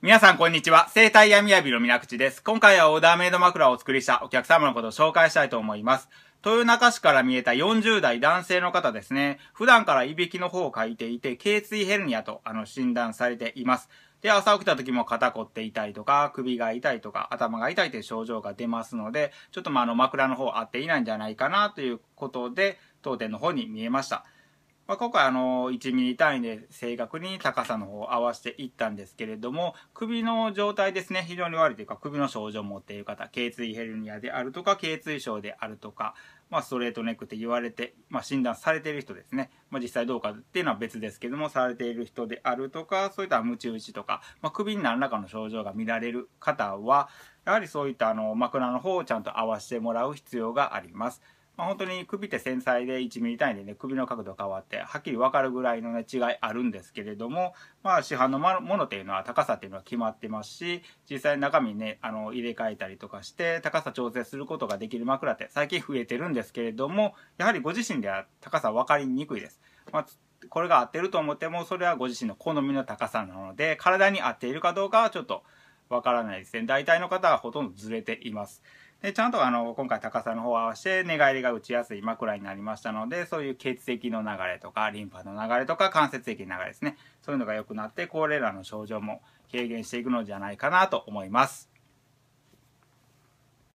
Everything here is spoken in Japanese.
皆さんこんにちは。生体闇やびのみなくちです。今回はオーダーメイド枕をお作りしたお客様のことを紹介したいと思います。豊中市から見えた40代男性の方ですね。普段からいびきの方をかいていて、頸椎ヘルニアと診断されています。で、朝起きた時も肩こって痛いとか、首が痛いとか、頭が痛いという症状が出ますので、ちょっと枕の方合っていないんじゃないかなということで、当店の方に見えました。今回1ミリ単位で正確に高さの方を合わせていったんですけれども、首の状態ですね、非常に悪いというか、首の症状を持っている方、頸椎ヘルニアであるとか、頸椎症であるとか、ストレートネックって言われて、診断されている人ですね。実際どうかっていうのは別ですけども、されている人であるとか、そういったムチ打ちとか、首に何らかの症状が見られる方は、やはりそういった枕の方をちゃんと合わせてもらう必要があります。本当に首って繊細で1ミリ単位でね、首の角度変わってはっきり分かるぐらいのね違いあるんですけれども、市販のものっていうのは高さっていうのは決まってますし、実際中身ね入れ替えたりとかして高さ調整することができる枕って最近増えてるんですけれども、やはりご自身では高さ分かりにくいです。これが合ってると思っても、それはご自身の好みの高さなので、体に合っているかどうかはちょっとわからないですね。大体の方はほとんどずれています。でちゃんと今回高さの方を合わせて寝返りが打ちやすい枕になりましたので、そういう血液の流れとかリンパの流れとか関節液の流れですね、そういうのが良くなってこれらの症状も軽減していくのじゃないかなと思います。